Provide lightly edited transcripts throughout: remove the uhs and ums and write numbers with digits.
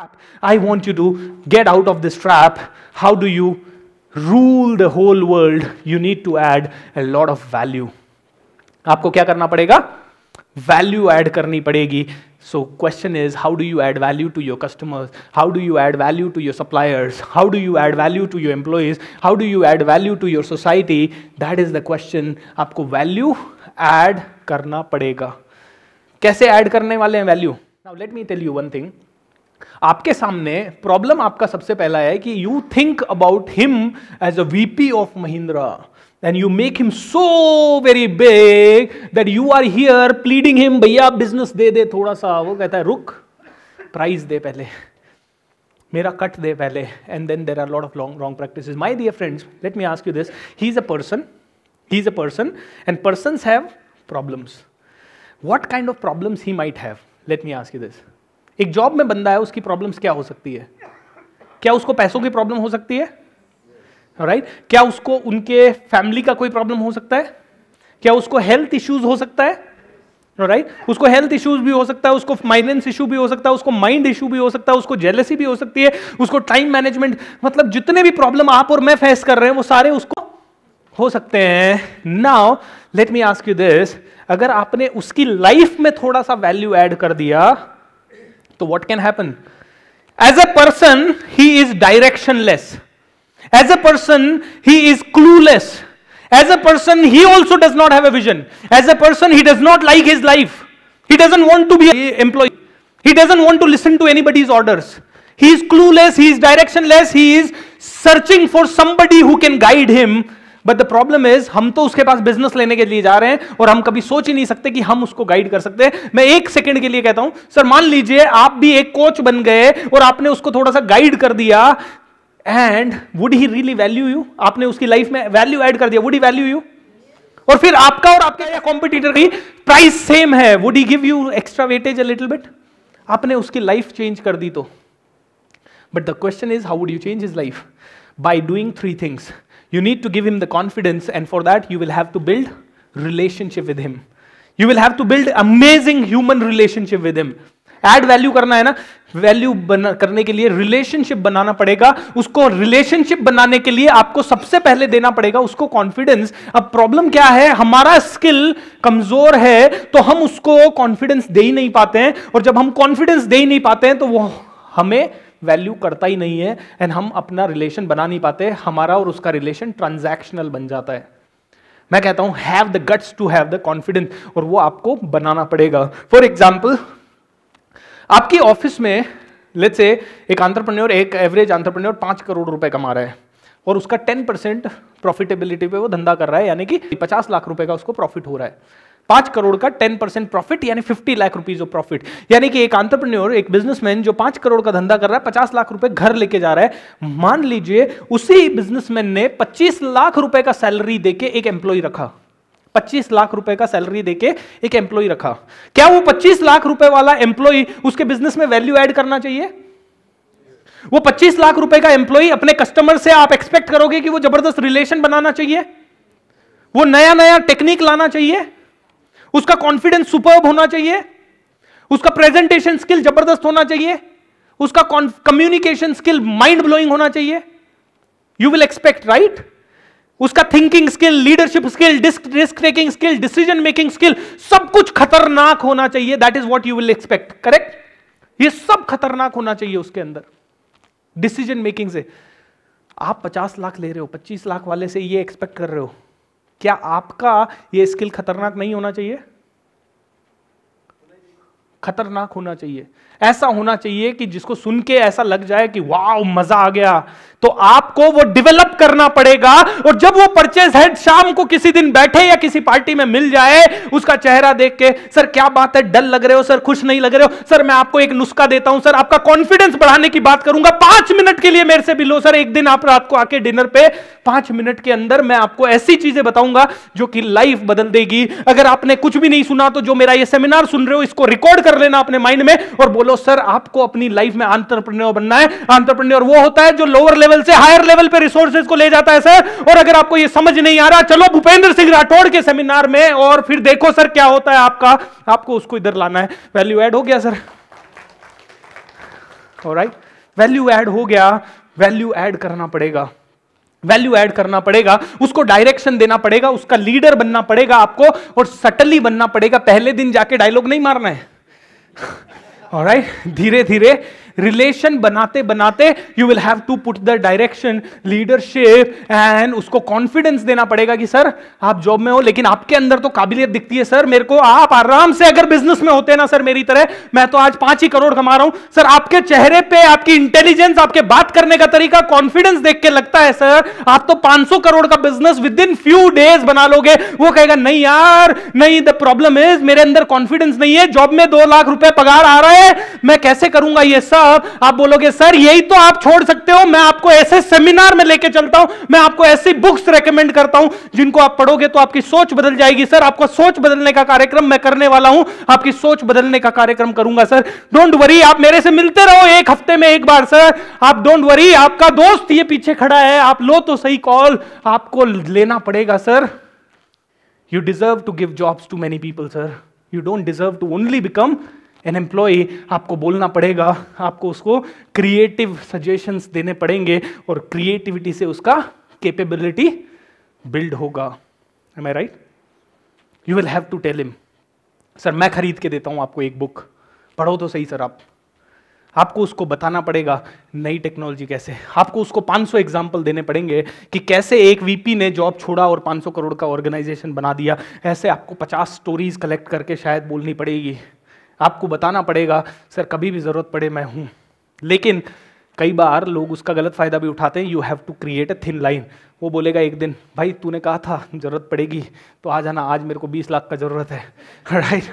trap. I want you to get out of this trap. How do you rule the whole world? You need to add a lot of value. आपको क्या करना पड़ेगा? Value add करनी पड़ेगी. So question is, how do you add value to your customers? How do you add value to your suppliers? How do you add value to your employees? How do you add value to your society? That is the question. आपको value add करना पड़ेगा. कैसे add करने वाले हैं value? Now let me tell you one thing. आपके सामने problem आपका सबसे पहला है कि you think about him as a VP of Mahindra and you make him so very big that you are here pleading him, भैया बिजनेस दे दे थोड़ा सा. वो कहता है रुक, प्राइस दे पहले, मेरा कट दे पहले, and then there are lot of wrong practices. My dear friends, let me ask you this. He is a person and persons have problems. What kind of problems he might have? Let me ask you this. एक job में बंदा है, उसकी problems क्या हो सकती है? क्या उसको पैसों की प्रॉब्लम हो सकती है? राइट? क्या उसको उनके फैमिली का कोई प्रॉब्लम हो सकता है? क्या उसको हेल्थ इश्यूज हो सकता है? राइट? उसको हेल्थ इश्यूज भी हो सकता है, उसको फाइनेंस इशू भी हो सकता है, उसको माइंड इशू भी हो सकता है, उसको जेलसी भी हो सकती है, उसको टाइम मैनेजमेंट, मतलब जितने भी प्रॉब्लम आप और मैं फेस कर रहे हैं वो सारे उसको हो सकते हैं. Now let me ask you this. अगर आपने उसकी लाइफ में थोड़ा सा वैल्यू ऐड कर दिया तो what can happen? As a person, he is directionless. As a person, he is clueless. As a person, he also does not have a vision. As a person, he does not like his life. He doesn't want to be an employee. He doesn't want to listen to anybody's orders. He is clueless, he is directionless, he is searching for somebody who can guide him. But the problem is, हम तो उसके पास business लेने के लिए जा रहे हैं और हम कभी सोच ही नहीं सकते कि हम उसको गाइड कर सकते हैं. मैं एक सेकंड के लिए कहता हूं, सर मान लीजिए आप भी एक कोच बन गए और आपने उसको थोड़ा सा गाइड कर दिया, and would he really value you? आपने उसकी लाइफ में वैल्यू ऐड कर दिया, वुड ही वैल्यू यू? और फिर आपका और आपका या कॉम्पिटिटर की प्राइस सेम है, would he give you extra weightage a little bit? आपने उसकी लाइफ चेंज कर दी तो. But the question is, how would you change his life? By doing 3 things. You need to give him the confidence, and for that you will have to build relationship with him. You will have to build amazing human relationship with him. Add value करना है ना, value करने के लिए relationship बनाना पड़ेगा. उसको relationship बनाने के लिए आपको सबसे पहले देना पड़ेगा उसको कॉन्फिडेंस. अब प्रॉब्लम क्या है, हमारा स्किल कमजोर है तो हम उसको कॉन्फिडेंस दे ही नहीं पाते हैं, और जब हम कॉन्फिडेंस दे ही नहीं पाते हैं तो वो हमें वैल्यू करता ही नहीं है, एंड हम अपना रिलेशन बना नहीं पाते. हमारा और उसका रिलेशन ट्रांजैक्शनल बन जाता है. मैं कहता हूं have the guts to have the confidence, और वो आपको बनाना पड़ेगा. फॉर एग्जाम्पल, आपकी ऑफिस में लेट्स से एक एंटरप्रेन्योर, एक एवरेज एंटरप्रेन्योर 5 करोड़ रुपए कमा रहा है और उसका 10% प्रॉफिटेबिलिटी पे वो धंधा कर रहा है, यानी कि 50 लाख रुपए का उसको प्रॉफिट हो रहा है. 5 करोड़ का 10% प्रॉफिट यानी 50 लाख रुपीज ऑफ प्रॉफिट. यानी कि एक एंटरप्रेन्योर, एक बिजनेसमैन जो 5 करोड़ का धंधा कर रहा है, 50 लाख रुपए घर लेके जा रहा है. मान लीजिए उसी बिजनेसमैन ने 25 लाख रुपए का सैलरी देके एक एम्प्लॉय रखा. 25 लाख रुपए का सैलरी देके एक एम्प्लॉय रखा. क्या वो 25 लाख रुपए वाला एम्प्लॉय उसके बिजनेस में वैल्यू ऐड करना चाहिए? वो 25 लाख रुपए का एम्प्लॉय अपने कस्टमर से आप एक्सपेक्ट करोगे कि वो जबरदस्त रिलेशन बनाना चाहिए, वो नया नया टेक्निक लाना चाहिए, उसका कॉन्फिडेंस सुपर्ब होना चाहिए, उसका प्रेजेंटेशन स्किल जबरदस्त होना चाहिए, उसका कम्युनिकेशन स्किल माइंड ब्लोइंग होना चाहिए? You will expect, right? उसका thinking skill, leadership skill, risk taking skill, decision making skill, सब कुछ खतरनाक होना चाहिए. That is what you will expect, correct? ये सब खतरनाक होना चाहिए उसके अंदर. डिसीजन मेकिंग से आप 50 लाख ले रहे हो, 25 लाख वाले से ये एक्सपेक्ट कर रहे हो, क्या आपका ये स्किल खतरनाक नहीं होना चाहिए? खतरनाक होना चाहिए. ऐसा होना चाहिए कि जिसको सुन के ऐसा लग जाए कि वाओ मजा आ गया. तो आपको वो डेवलप करना पड़ेगा. और जब वो परचेज हेड शाम को किसी दिन बैठे या किसी पार्टी में मिल जाए, उसका चेहरा देख के, सर क्या बात है, डल लग रहे हो सर, खुश नहीं लग रहे हो सर, मैं आपको एक नुस्खा देता हूं सर, आपका कॉन्फिडेंस बढ़ाने की बात करूंगा, 5 मिनट के लिए मेरे से भी लो सर. एक दिन आप रात को आके डिनर पे 5 मिनट के अंदर मैं आपको ऐसी चीजें बताऊंगा जो कि लाइफ बदल देगी. अगर आपने कुछ भी नहीं सुना तो जो मेरा ये सेमिनार सुन रहे हो इसको रिकॉर्ड कर लेना अपने माइंड में और बोलो सर आपको अपनी लाइफ में एंटरप्रेन्योर बनना है. एंटरप्रेन्योर वो होता है जो लोअर लेवल से हायर लेवल पे रिसोर्सेज को ले जाता है सर. और अगर आपको ये समझ नहीं आ रहा, चलो भूपेंद्र सिंह राठौड़ के सेमिनार में और फिर देखो सर क्या होता है. आपको उसको इधर लाना है. वैल्यू ऐड हो गया सर. ऑलराइट, वैल्यू ऐड हो गया, वैल्यू ऐड करना पड़ेगा, वैल्यू ऐड करना पड़ेगा, उसको डायरेक्शन देना पड़ेगा, उसका लीडर बनना पड़ेगा आपको, और सटली बनना पड़ेगा। पहले दिन जाके डायलॉग नहीं मारना है। ऑलराइट, धीरे धीरे रिलेशन बनाते बनाते you will have to put the direction, leadership, and उसको कॉन्फिडेंस देना पड़ेगा कि सर आप जॉब में हो लेकिन आपके अंदर तो काबिलियत दिखती है सर मेरे को, आप आराम से अगर बिजनेस में होते ना सर मेरी तरह, मैं तो आज 5 ही करोड़ कमा रहा हूं सर। आपके चेहरे पे आपकी इंटेलिजेंस, आपके बात करने का तरीका, कॉन्फिडेंस देख के लगता है सर आप तो 500 करोड़ का business with in few days बना लोगे। वो कहेगा नहीं यार नहीं, द प्रॉब्लम इज मेरे अंदर कॉन्फिडेंस नहीं है, जॉब में 2 लाख रुपए पगार आ रहा है, मैं कैसे करूंगा ये सब। आप बोलोगे सर यही तो आप छोड़ सकते हो, मैं आपको ऐसे सेमिनार में लेके चलता हूं, मैं आपको ऐसी बुक्स रेकमेंड करता हूं जिनको आप पढ़ोगे तो आपकी सोच बदल जाएगी। सर आपको सोच बदलने का कार्यक्रम मैं करने वाला हूं, आपकी सोच बदलने का कार्यक्रम करूंगा सर, डोंट वरी, आप मेरे से मिलते रहो 1 हफ्ते में 1 बार सर, आप डोंट वरी, आपका दोस्त ये पीछे खड़ा है, आप लो तो सही कॉल, आपको लेना पड़ेगा sir. You deserve to give jobs to many people sir, you don't deserve to only become an employee. आपको बोलना पड़ेगा, आपको उसको क्रिएटिव सजेशंस देने पड़ेंगे, और क्रिएटिविटी से उसका कैपेबिलिटी बिल्ड होगा। Am I right? You will have to tell him sir मैं खरीद के देता हूं आपको एक बुक, पढ़ो तो सही सर। आपको उसको बताना पड़ेगा नई टेक्नोलॉजी कैसे, आपको उसको 500 एग्जाम्पल देने पड़ेंगे कि कैसे एक वीपी ने जॉब छोड़ा और 500 करोड़ का ऑर्गेनाइजेशन बना दिया। ऐसे आपको 50 स्टोरीज कलेक्ट करके शायद बोलनी पड़ेगी। आपको बताना पड़ेगा सर कभी भी जरूरत पड़े मैं हूं। लेकिन कई बार लोग उसका गलत फायदा भी उठाते हैं। You have to create a thin line. वो बोलेगा एक दिन भाई तूने कहा था जरूरत पड़ेगी तो आ जाना, आज मेरे को 20 लाख का जरूरत है, राइट?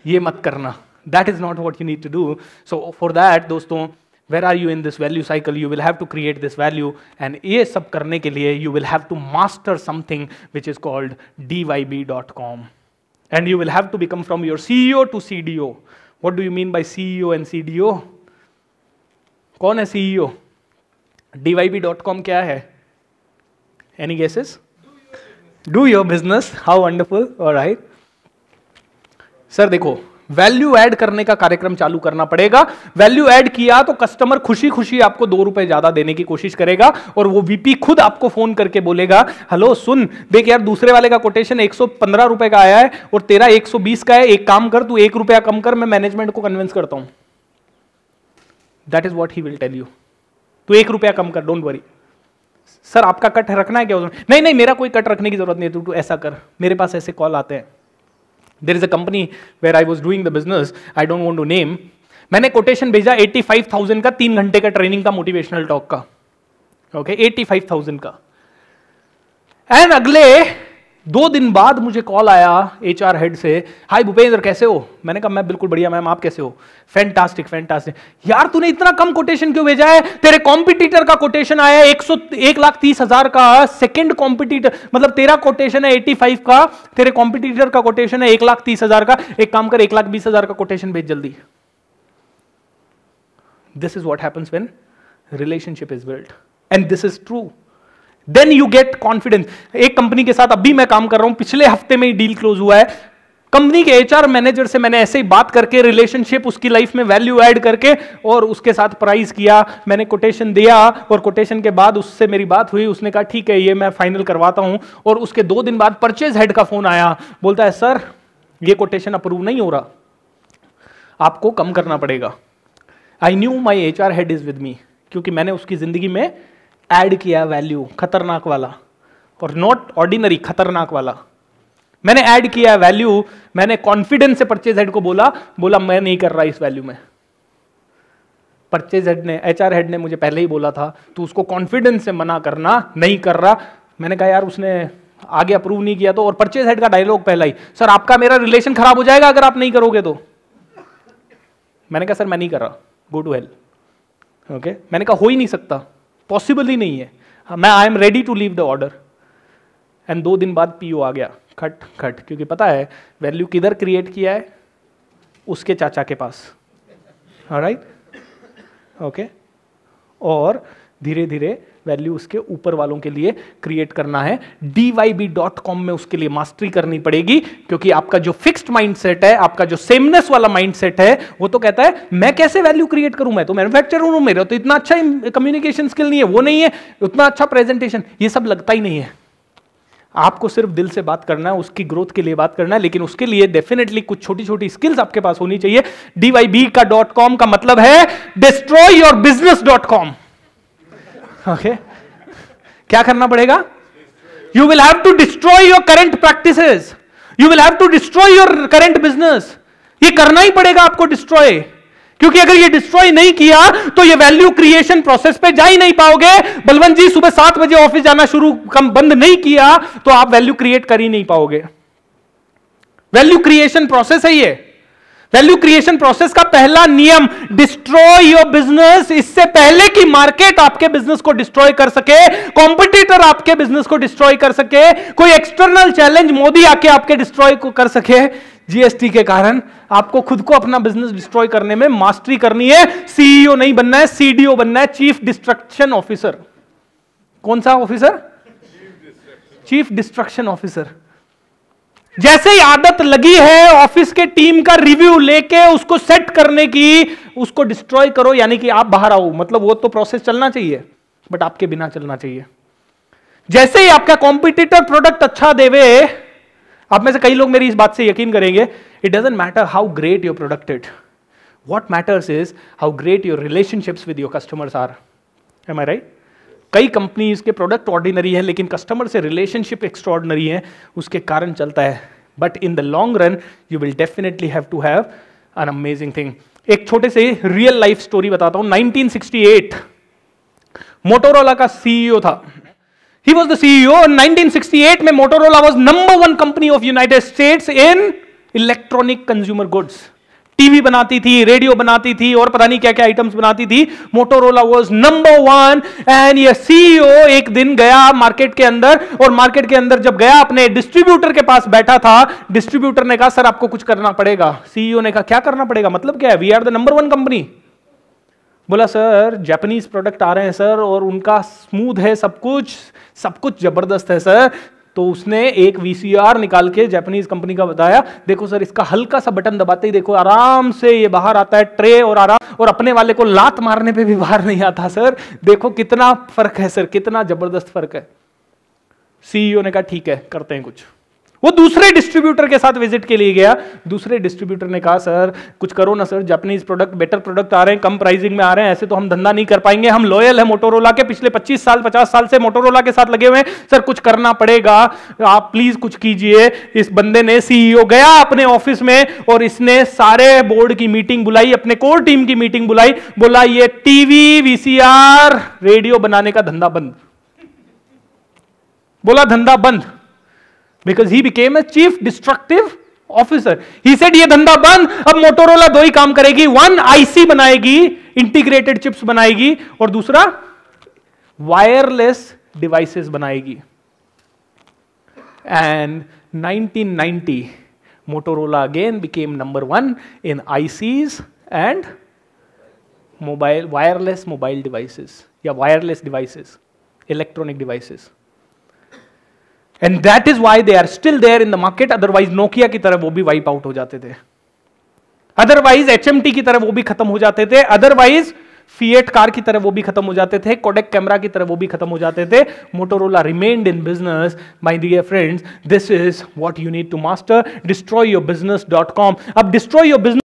ये मत करना, that is not what you need to do. So for that दोस्तों, where are you in this value cycle, you will have to create this value, and ये सब करने के लिए you will have to master something which is called dyb.com. And you will have to become from your CEO to CDO. What do you mean by CEO and CDO? कौन है CEO? dyb.com क्या है? Any guesses? Do your business. How wonderful. All right. Sir देखो, value add करने का कार्यक्रम चालू करना पड़ेगा। वैल्यू ऐड किया तो कस्टमर खुशी खुशी आपको 2 रुपए ज्यादा देने की कोशिश करेगा, और वो वीपी खुद आपको फोन करके बोलेगा हेलो सुन देख यार दूसरे वाले का कोटेशन 115 रुपए का आया है और तेरा 120 का है, एक काम कर तू 1 रुपया कम कर, मैं मैनेजमेंट को कन्विंस करता हूं। That is what he will tell you, तू 1 रुपया कम कर, डोंट वरी। सर आपका कट रखना है क्या? नहीं नहीं मेरा कोई कट रखने की जरूरत नहीं है, तू ऐसा कर। मेरे पास ऐसे कॉल आते हैं। There is a company where I was doing the business, I don't want to name. मैंने कोटेशन भेजा 85,000 का, 3 घंटे का ट्रेनिंग का, मोटिवेशनल टॉक का, ओके 85,000 का। एंड अगले 2 दिन बाद मुझे कॉल आया HR हेड से, हाय भूपेंद्र कैसे हो? मैंने कहा मैं बिल्कुल बढ़िया मैम, आप कैसे हो? Fantastic fantastic. यार तूने इतना कम कोटेशन क्यों भेजा है? तेरे कॉम्पिटिटर का कोटेशन आया 1,30,000 का, सेकंड कॉम्पिटिटर, मतलब तेरा कोटेशन है 85 का, तेरे कॉम्पिटिटर का कोटेशन है 1,30,000 का। एक काम कर 1,20,000 का कोटेशन भेज जल्दी। This is what happens when relationship is built, and this is true. Then you get confidence. एक कंपनी के साथ अभी मैं काम कर रहा हूं, पिछले हफ्ते में ही डील क्लोज हुआ है। कंपनी के HR मैनेजर से मैंने ऐसे ही बात करके रिलेशनशिप, उसकी लाइफ में वैल्यू ऐड करके और उसके साथ प्राइस किया, मैंने कोटेशन दिया, और कोटेशन के बाद उससे मेरी बात हुई, उसने कहा ठीक है ये मैं फाइनल करवाता हूं। और उसके 2 दिन बाद परचेज हेड का फोन आया, बोलता है सर ये कोटेशन अप्रूव नहीं हो रहा, आपको कम करना पड़ेगा। I knew my HR head is with me, क्योंकि मैंने उसकी जिंदगी में ऐड किया वैल्यू, खतरनाक वाला, और नॉट ऑर्डिनरी, खतरनाक वाला। मैंने ऐड किया वैल्यू, मैंने कॉन्फिडेंस से परचेज हेड को बोला मैं नहीं कर रहा इस वैल्यू में। परचेज हेड ने, HR हेड ने मुझे पहले ही बोला था तू उसको कॉन्फिडेंस से मना करना, नहीं कर रहा। मैंने कहा यार उसने आगे अप्रूव नहीं किया तो, और परचेज हेड का डायलॉग पहला ही, सर आपका मेरा रिलेशन खराब हो जाएगा अगर आप नहीं करोगे तो। मैंने कहा सर मैं नहीं कर रहा, गो टू हेल। ओके, मैंने कहा हो ही नहीं सकता, पॉसिबल ही नहीं है, मैं I am ready to leave the order. And 2 दिन बाद PO आ गया, खट खट, क्योंकि पता है वैल्यू किधर क्रिएट किया है, उसके चाचा के पास, ऑलराइट, ओके। और धीरे धीरे वैल्यू उसके ऊपर वालों के लिए क्रिएट करना है। dyb.com में उसके लिए मास्टरी करनी पड़ेगी, क्योंकि आपका जो फिक्स्ड माइंडसेट है, आपका जो सेमनेस वाला माइंडसेट है, वो तो कहता है मैं कैसे वैल्यू क्रिएट करूं, मैं तो मैन्युफैक्चरर हूं, मेरा तो इतना अच्छा कम्युनिकेशन स्किल नहीं है, वो नहीं है उतना अच्छा प्रेजेंटेशन, ये सब लगता ही नहीं है। आपको सिर्फ दिल से बात करना है, उसकी ग्रोथ के लिए बात करना है, लेकिन उसके लिए डेफिनेटली कुछ छोटी छोटी स्किल्स आपके पास होनी चाहिए। dyb.com का मतलब है destroyyourbusiness.com। ओके, क्या करना पड़ेगा? You will have to destroy your current practices, you will have to destroy your current business. ये करना ही पड़ेगा आपको डिस्ट्रॉय, क्योंकि अगर ये डिस्ट्रॉय नहीं किया तो ये वैल्यू क्रिएशन प्रोसेस पे जा ही नहीं पाओगे। बलवंत जी सुबह 7 बजे ऑफिस जाना शुरू बंद नहीं किया तो आप वैल्यू क्रिएट कर ही नहीं पाओगे। वैल्यू क्रिएशन प्रोसेस है ये। वैल्यू क्रिएशन प्रोसेस का पहला नियम, डिस्ट्रॉय योर बिजनेस। इससे पहले कि मार्केट आपके बिजनेस को डिस्ट्रॉय कर सके, कॉम्पिटिटर आपके बिजनेस को डिस्ट्रॉय कर सके, कोई एक्सटर्नल चैलेंज मोदी आके आपके डिस्ट्रॉय को कर सके, जीएसटी के कारण आपको खुद को अपना बिजनेस डिस्ट्रॉय करने में मास्टरी करनी है। सीईओ नहीं बनना है, सीडीओ बनना है, चीफ डिस्ट्रक्शन ऑफिसर। कौन सा ऑफिसर? Chief destruction officer. जैसे ही आदत लगी है ऑफिस के टीम का रिव्यू लेके उसको सेट करने की, उसको डिस्ट्रॉय करो, यानी कि आप बाहर आओ। मतलब वो तो प्रोसेस चलना चाहिए, बट आपके बिना चलना चाहिए। जैसे ही आपका कॉम्पिटिटर प्रोडक्ट अच्छा देवे, आप में से कई लोग मेरी इस बात से यकीन करेंगे, it doesn't matter how great your product is, what matters is how great your relationships with your customers are. Am I right? कई कंपनीज के प्रोडक्ट ऑर्डिनरी है, लेकिन कस्टमर से रिलेशनशिप एक्स्ट्रॉर्डिनरी है, उसके कारण चलता है। But in the long run you will definitely have to have an amazing thing. एक छोटे से रियल लाइफ स्टोरी बताता हूं। 1968 मोटोरोला का सीईओ था। He was the CEO in 1968 में Motorola was number 1 company of United States in electronic consumer goods। TV बनाती थी, रेडियो बनाती थी और पता नहीं क्या क्या आइटम्स बनाती थी। Motorola was number 1 एंड ये सीईओ एक दिन गया मार्केट के अंदर, और मार्केट के अंदर जब गया अपने डिस्ट्रीब्यूटर के पास बैठा था। डिस्ट्रीब्यूटर ने कहा सर आपको कुछ करना पड़ेगा। सीईओ ने कहा क्या करना पड़ेगा, मतलब क्या है? वी आर द नंबर 1 कंपनी। बोला सर जापानीज प्रोडक्ट आ रहे हैं सर, और उनका स्मूथ है, सब कुछ जबरदस्त है सर। तो उसने एक वीसीआर निकाल के जापानीज कंपनी का बताया, देखो सर इसका हल्का सा बटन दबाते ही देखो आराम से ये बाहर आता है ट्रे, और अपने वाले को लात मारने पे भी बाहर नहीं आता सर। देखो कितना फर्क है सर, कितना जबरदस्त फर्क है। सीईओ ने कहा ठीक है करते हैं कुछ। वो दूसरे डिस्ट्रीब्यूटर के साथ विजिट के लिए गया। दूसरे डिस्ट्रीब्यूटर ने कहा सर कुछ करो ना sir, Japanese product better product आ रहे हैं, कम प्राइसिंग में आ रहे हैं, ऐसे तो हम धंधा नहीं कर पाएंगे, हम लॉयल है मोटोरोला के, पिछले 25 साल 50 साल से मोटोरोला के साथ लगे हुए हैं सर, कुछ करना पड़ेगा, आप प्लीज कुछ कीजिए। इस बंदे ने, सीईओ गया अपने ऑफिस में और इसने सारे बोर्ड की मीटिंग बुलाई, अपने कोर टीम की मीटिंग बुलाई, बोला ये टीवी वीसीआर रेडियो बनाने का धंधा बंद। बोला धंधा बंद, because he became a chief destructive officer. He said ये धंधा बंद, अब मोटोरोला 2 ही काम करेगी, 1 आईसी बनाएगी, इंटीग्रेटेड चिप्स बनाएगी, और दूसरा वायरलेस डिवाइसेस बनाएगी। And 1990 Motorola again became number 1 in ICs and wireless mobile devices या wireless devices, electronic devices. And that is why they are still there in the market. Otherwise Nokia की तरह वो भी wipe out हो जाते थे, otherwise HMT की तरह वो भी खत्म हो जाते थे, अदरवाइज फिएट कार की तरह वो भी खत्म हो जाते थे, कोडेक कैमरा की तरह वो भी खत्म हो जाते थे। Motorola remained in business. My dear friends, this is what you need to master. destroyyourbusiness.com। अब destroy your business